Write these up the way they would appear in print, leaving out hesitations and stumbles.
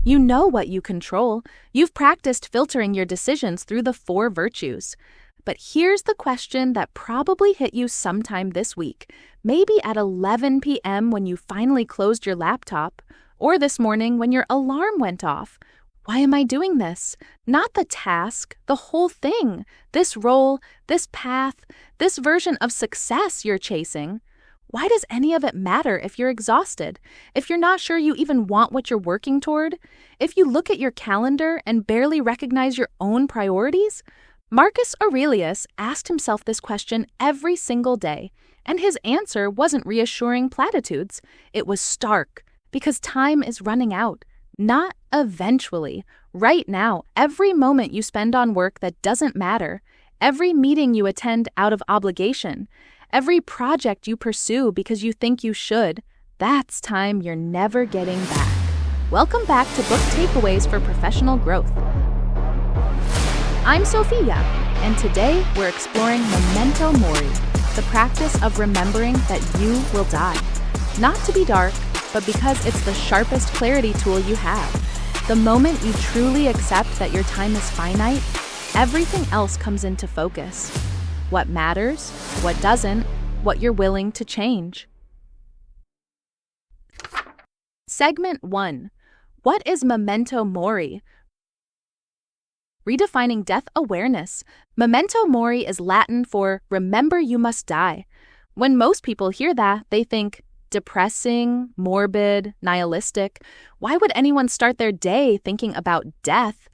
You know what you control. You've practiced filtering your decisions through the 4 virtues. But here's the question that probably hit you sometime this week, maybe at 11 p.m. when you finally closed your laptop, or this morning when your alarm went off. Why am I doing this? Not the task, the whole thing, this role, this path, this version of success you're chasing. Why does any of it matter if you're exhausted? If you're not sure you even want what you're working toward? If you look at your calendar and barely recognize your own priorities? Marcus Aurelius asked himself this question every single day, and his answer wasn't reassuring platitudes. It was stark, because time is running out. Not eventually. Right now, every moment you spend on work that doesn't matter, every meeting you attend out of obligation, every project you pursue because you think you should, that's time you're never getting back. Welcome back to Book Takeaways for Professional Growth. I'm Sophia, and today we're exploring Memento Mori, the practice of remembering that you will die. Not to be dark, but because it's the sharpest clarity tool you have. The moment you truly accept that your time is finite, everything else comes into focus. What matters, what doesn't, what you're willing to change. Segment 1. What is Memento Mori? Redefining death awareness. Memento Mori is Latin for remember you must die. When most people hear that, they think depressing, morbid, nihilistic. Why would anyone start their day thinking about death?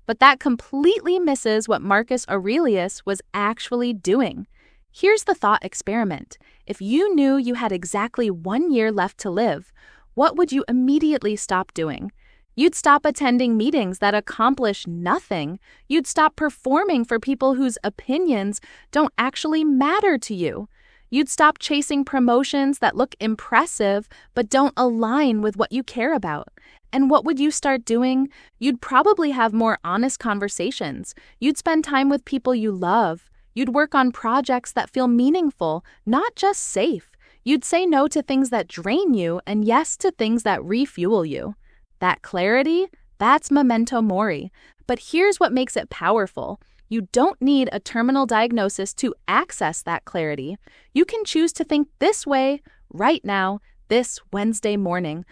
But that completely misses what Marcus Aurelius was actually doing. Here's the thought experiment. If you knew you had exactly 1 year left to live, what would you immediately stop doing? You'd stop attending meetings that accomplish nothing. You'd stop performing for people whose opinions don't actually matter to you. You'd stop chasing promotions that look impressive but don't align with what you care about. And what would you start doing? You'd probably have more honest conversations. You'd spend time with people you love. You'd work on projects that feel meaningful, not just safe. You'd say no to things that drain you and yes to things that refuel you. That clarity, that's Memento Mori. But here's what makes it powerful. You don't need a terminal diagnosis to access that clarity. You can choose to think this way right now, this Wednesday morning.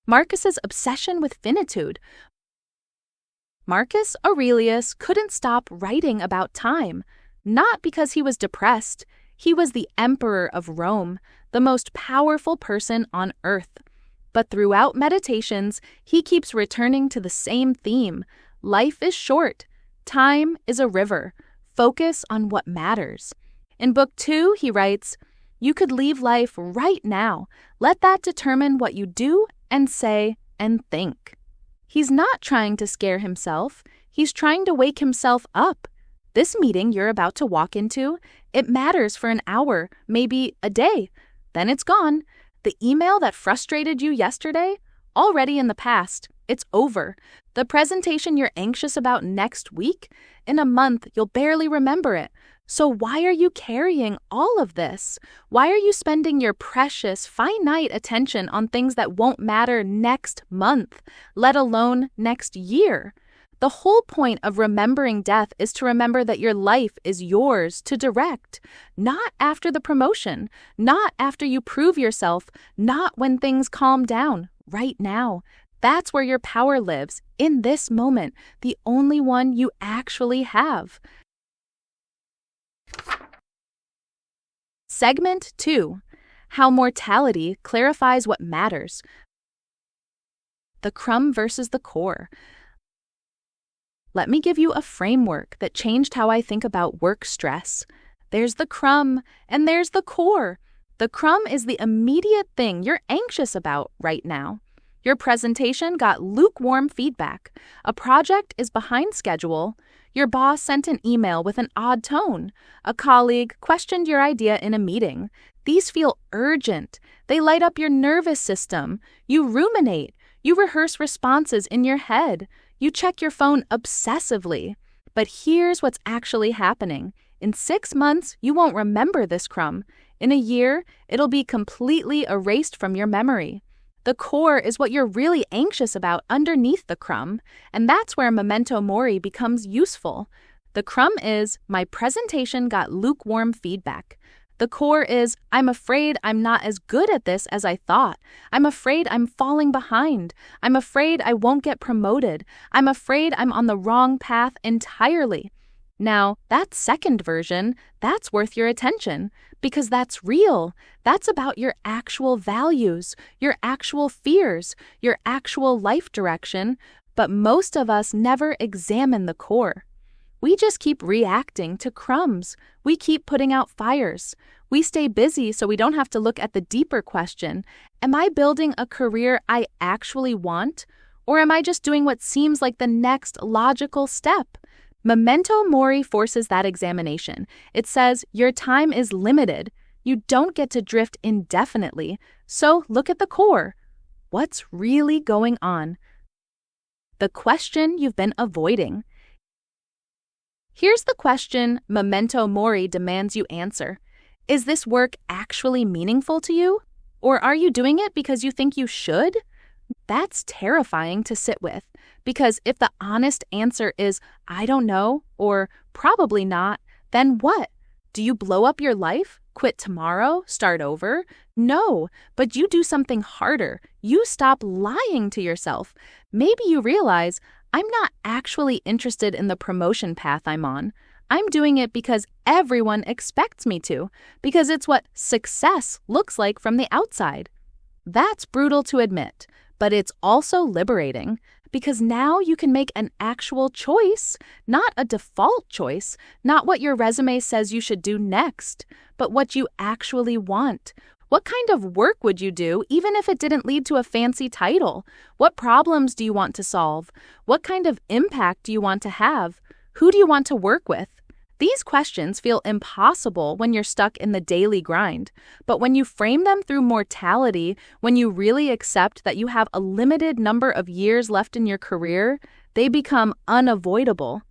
Marcus's obsession with finitude. Marcus Aurelius couldn't stop writing about time, not because he was depressed. He was the emperor of Rome, the most powerful person on earth. But throughout meditations, he keeps returning to the same theme. Life is short. Time is a river. Focus on what matters. In Book 2, he writes, "You could leave life right now. Let that determine what you do and say and think." He's not trying to scare himself. He's trying to wake himself up. This meeting you're about to walk into, it matters for an hour, maybe a day. Then it's gone. The email that frustrated you yesterday, already in the past. It's over. The presentation you're anxious about next week, in a month, you'll barely remember it. So why are you carrying all of this? Why are you spending your precious, finite attention on things that won't matter next month, let alone next year? The whole point of remembering death is to remember that your life is yours to direct, not after the promotion, not after you prove yourself, not when things calm down, right now. That's where your power lives, in this moment, the only one you actually have. Segment 2. How mortality clarifies what matters. The crumb versus the core. Let me give you a framework that changed how I think about work stress. There's the crumb, and there's the core. The crumb is the immediate thing you're anxious about right now. Your presentation got lukewarm feedback. A project is behind schedule. Your boss sent an email with an odd tone. A colleague questioned your idea in a meeting. These feel urgent. They light up your nervous system. You ruminate. You rehearse responses in your head. You check your phone obsessively. But here's what's actually happening. In 6 months, you won't remember this crumb. In a year, it'll be completely erased from your memory. The core is what you're really anxious about underneath the crumb, and that's where Memento Mori becomes useful. The crumb is, my presentation got lukewarm feedback. The core is, I'm afraid I'm not as good at this as I thought. I'm afraid I'm falling behind. I'm afraid I won't get promoted. I'm afraid I'm on the wrong path entirely. Now, that second version, that's worth your attention, because that's real. That's about your actual values, your actual fears, your actual life direction, but most of us never examine the core. We just keep reacting to crumbs. We keep putting out fires. We stay busy so we don't have to look at the deeper question, am I building a career I actually want, or am I just doing what seems like the next logical step? Memento Mori forces that examination. It says your time is limited. You don't get to drift indefinitely. So look at the core. What's really going on? The question you've been avoiding. Here's the question Memento Mori demands you answer. Is this work actually meaningful to you? Or are you doing it because you think you should? That's terrifying to sit with, because if the honest answer is, I don't know, or probably not, then what? Do you blow up your life? Quit tomorrow? Start over? No, but you do something harder. You stop lying to yourself. Maybe you realize, I'm not actually interested in the promotion path I'm on. I'm doing it because everyone expects me to, because it's what success looks like from the outside. That's brutal to admit, but it's also liberating, because now you can make an actual choice, not a default choice, not what your resume says you should do next, but what you actually want. What kind of work would you do even if it didn't lead to a fancy title? What problems do you want to solve? What kind of impact do you want to have? Who do you want to work with? These questions feel impossible when you're stuck in the daily grind, but when you frame them through mortality, when you really accept that you have a limited number of years left in your career, they become unavoidable.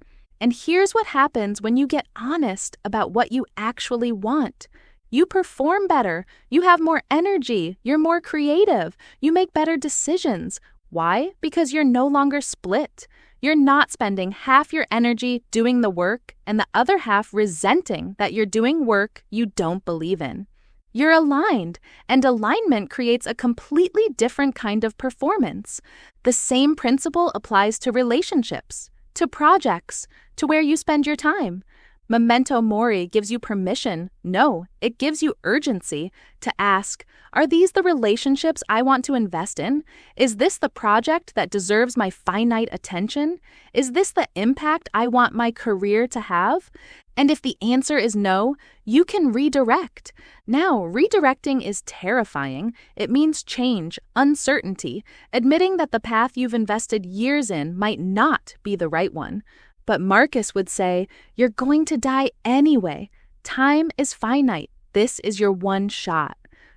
And here's what happens when you get honest about what you actually want. You perform better, you have more energy, you're more creative, you make better decisions. Why? Because you're no longer split. You're not spending half your energy doing the work and the other half resenting that you're doing work you don't believe in. You're aligned, and alignment creates a completely different kind of performance. The same principle applies to relationships, to projects, to where you spend your time. Memento Mori gives you permission, no, it gives you urgency to ask, are these the relationships I want to invest in? Is this the project that deserves my finite attention? Is this the impact I want my career to have? And if the answer is no, you can redirect. Now, redirecting is terrifying. It means change, uncertainty, admitting that the path you've invested years in might not be the right one. But Marcus would say, you're going to die anyway. Time is finite. This is your one shot.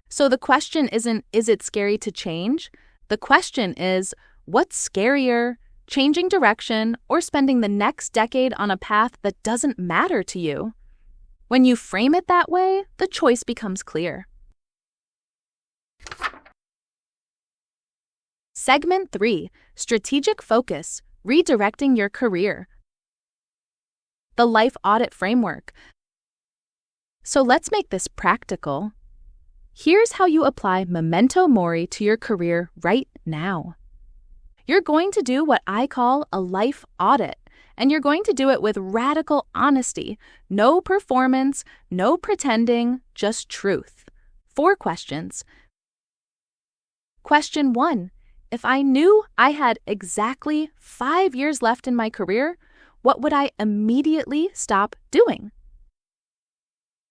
So the question isn't, is it scary to change? The question is, what's scarier, changing direction or spending the next decade on a path that doesn't matter to you? When you frame it that way, the choice becomes clear. Segment 3, Strategic Focus, Redirecting Your Career. The Life Audit Framework. So let's make this practical. Here's how you apply Memento Mori to your career right now. You're going to do what I call a life audit, and you're going to do it with radical honesty. No performance, no pretending, just truth. 4 questions. Question 1. If I knew I had exactly 5 years left in my career, what would I immediately stop doing?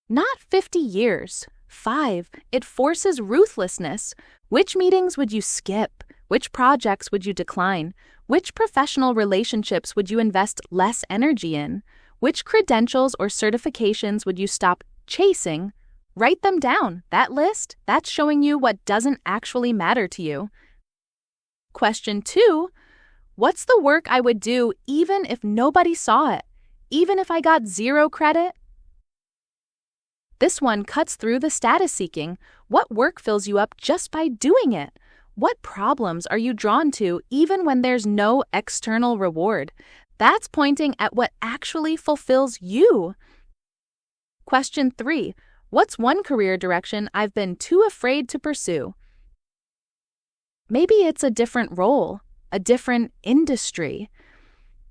Not 50 years, 5. It forces ruthlessness. Which meetings would you skip? Which projects would you decline? Which professional relationships would you invest less energy in? Which credentials or certifications would you stop chasing? Write them down. That list, that's showing you what doesn't actually matter to you. Question 2. What's the work I would do even if nobody saw it? Even if I got 0 credit? This one cuts through the status seeking. What work fills you up just by doing it? What problems are you drawn to even when there's no external reward? That's pointing at what actually fulfills you. Question 3. What's one career direction I've been too afraid to pursue? Maybe it's a different role, a different industry.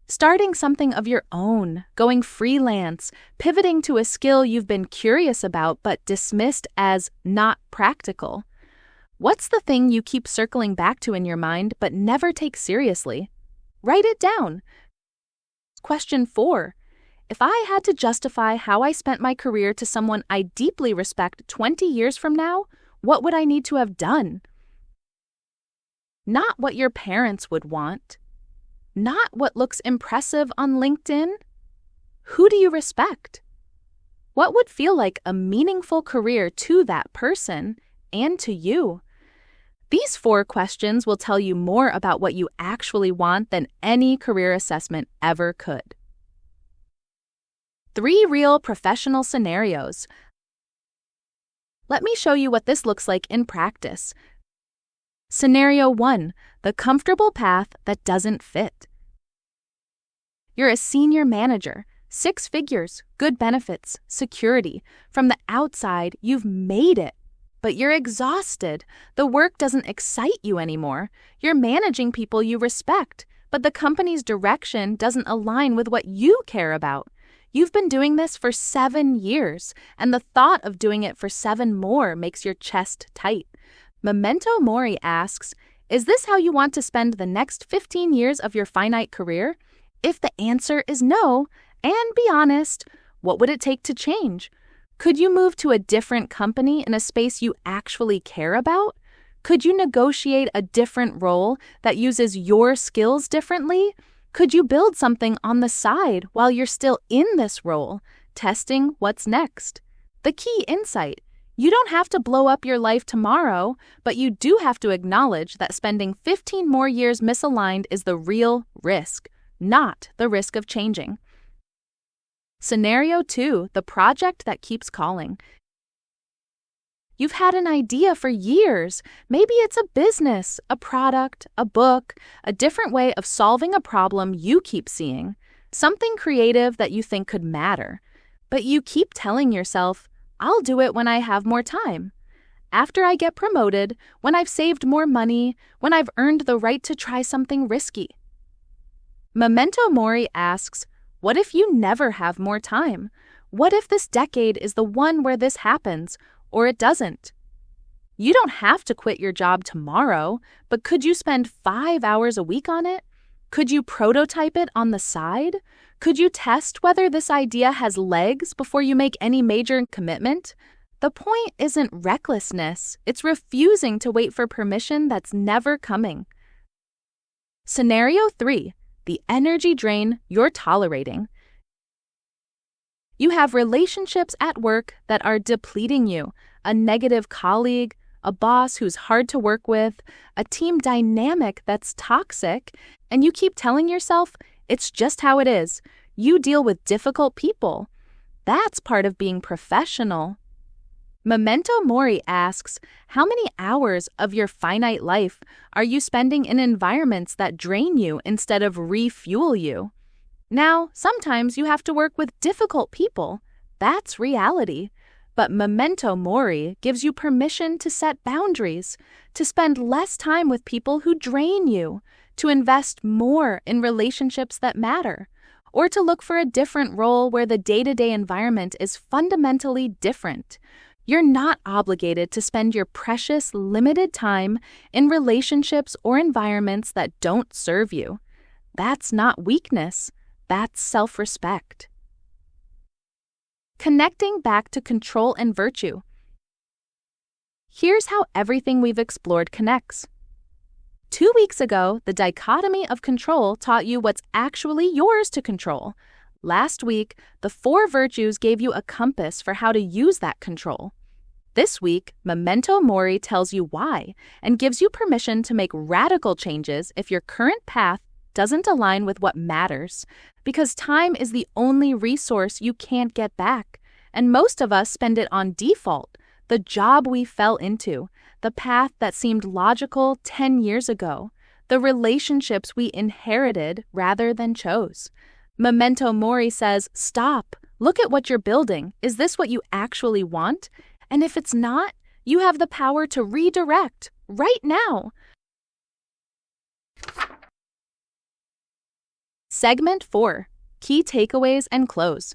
Starting something of your own, going freelance, pivoting to a skill you've been curious about but dismissed as not practical. What's the thing you keep circling back to in your mind but never take seriously? Write it down. Question 4. If I had to justify how I spent my career to someone I deeply respect 20 years from now, what would I need to have done? Not what your parents would want. Not what looks impressive on LinkedIn. Who do you respect? What would feel like a meaningful career to that person and to you? These 4 questions will tell you more about what you actually want than any career assessment ever could. 3 real professional scenarios. Let me show you what this looks like in practice. Scenario 1, the comfortable path that doesn't fit. You're a senior manager, 6 figures, good benefits, security. From the outside, you've made it, but you're exhausted. The work doesn't excite you anymore. You're managing people you respect, but the company's direction doesn't align with what you care about. You've been doing this for 7 years, and the thought of doing it for 7 more makes your chest tight. Memento Mori asks, is this how you want to spend the next 15 years of your finite career? If the answer is no, and be honest, what would it take to change? Could you move to a different company in a space you actually care about? Could you negotiate a different role that uses your skills differently? Could you build something on the side while you're still in this role, testing what's next? The key insight: you don't have to blow up your life tomorrow, but you do have to acknowledge that spending 15 more years misaligned is the real risk, not the risk of changing. Scenario 2, the project that keeps calling. You've had an idea for years. Maybe it's a business, a product, a book, a different way of solving a problem you keep seeing, something creative that you think could matter. But you keep telling yourself, I'll do it when I have more time. After I get promoted, when I've saved more money, when I've earned the right to try something risky. Memento Mori asks, what if you never have more time? What if this decade is the one where this happens, or it doesn't? You don't have to quit your job tomorrow, but could you spend 5 hours a week on it? Could you prototype it on the side? Could you test whether this idea has legs before you make any major commitment? The point isn't recklessness, it's refusing to wait for permission that's never coming. Scenario 3, the energy drain you're tolerating. You have relationships at work that are depleting you, a negative colleague, a boss who's hard to work with, a team dynamic that's toxic, and you keep telling yourself, it's just how it is. You deal with difficult people. That's part of being professional. Memento Mori asks, how many hours of your finite life are you spending in environments that drain you instead of refuel you? Now, sometimes you have to work with difficult people. That's reality. But Memento Mori gives you permission to set boundaries, to spend less time with people who drain you, to invest more in relationships that matter, or to look for a different role where the day-to-day environment is fundamentally different. You're not obligated to spend your precious, limited time in relationships or environments that don't serve you. That's not weakness. That's self-respect. Connecting back to control and virtue. Here's how everything we've explored connects. 2 weeks ago, the dichotomy of control taught you what's actually yours to control. Last week, the 4 virtues gave you a compass for how to use that control. This week, Memento Mori tells you why and gives you permission to make radical changes if your current path doesn't align with what matters, because time is the only resource you can't get back, and most of us spend it on default, the job we fell into, the path that seemed logical 10 years ago, the relationships we inherited rather than chose. Memento Mori says, stop, look at what you're building. Is this what you actually want? And if it's not, you have the power to redirect right now. Segment 4. Key takeaways and close.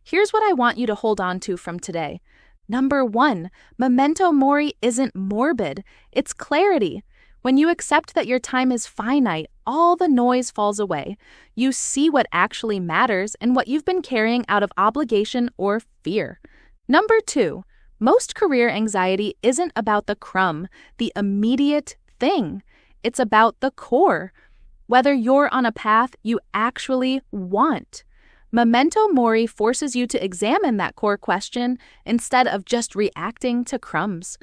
Here's what I want you to hold on to from today. Number 1, Memento Mori isn't morbid, it's clarity. When you accept that your time is finite, all the noise falls away. You see what actually matters and what you've been carrying out of obligation or fear. Number 2, most career anxiety isn't about the crumb, the immediate thing. It's about the core, whether you're on a path you actually want. Memento Mori forces you to examine that core question instead of just reacting to crumbs.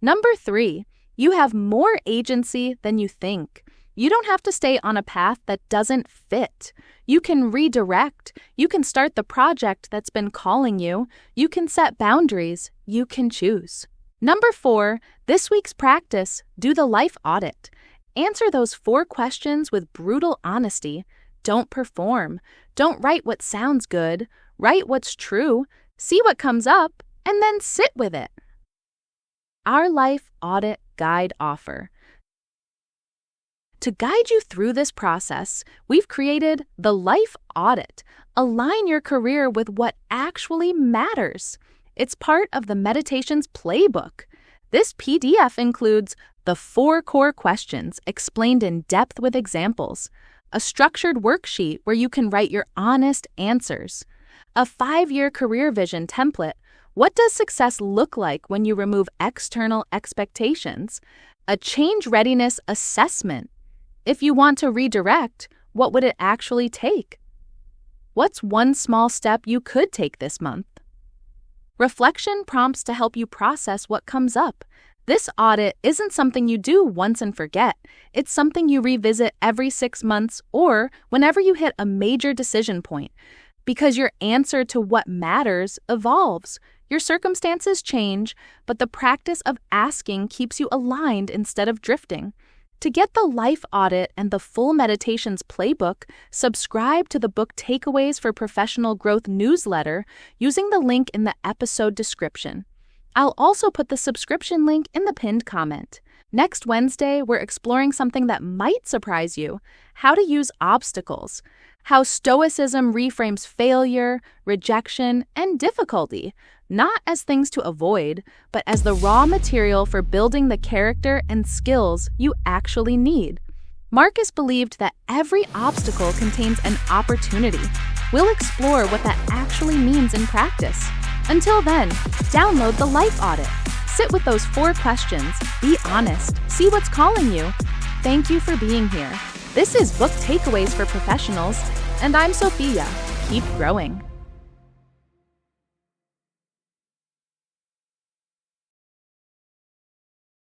Number 3, you have more agency than you think. You don't have to stay on a path that doesn't fit. You can redirect. You can start the project that's been calling you. You can set boundaries. You can choose. Number 4, this week's practice, do the life audit. Answer those 4 questions with brutal honesty. Don't perform. Don't write what sounds good. Write what's true. See what comes up, and then sit with it. Our Life Audit Guide offer. To guide you through this process, we've created the Life Audit. Align your career with what actually matters. It's part of the Meditations Playbook. This PDF includes the 4 core questions explained in depth with examples, a structured worksheet where you can write your honest answers, a 5-year career vision template. What does success look like when you remove external expectations? A change readiness assessment. If you want to redirect, what would it actually take? What's one small step you could take this month? Reflection prompts to help you process what comes up. This audit isn't something you do once and forget. It's something you revisit every 6 months or whenever you hit a major decision point, because your answer to what matters evolves. Your circumstances change, but the practice of asking keeps you aligned instead of drifting. To get the Life Audit and the full Meditations Playbook, subscribe to the Book Takeaways for Professional Growth newsletter using the link in the episode description. I'll also put the subscription link in the pinned comment. Next Wednesday, we're exploring something that might surprise you: how to use obstacles, how Stoicism reframes failure, rejection, and difficulty, not as things to avoid, but as the raw material for building the character and skills you actually need. Marcus believed that every obstacle contains an opportunity. We'll explore what that actually means in practice. Until then, download the Life Audit. Sit with those 4 questions, be honest, see what's calling you. Thank you for being here. This is Book Takeaways for Professionals, and I'm Sophia. Keep growing.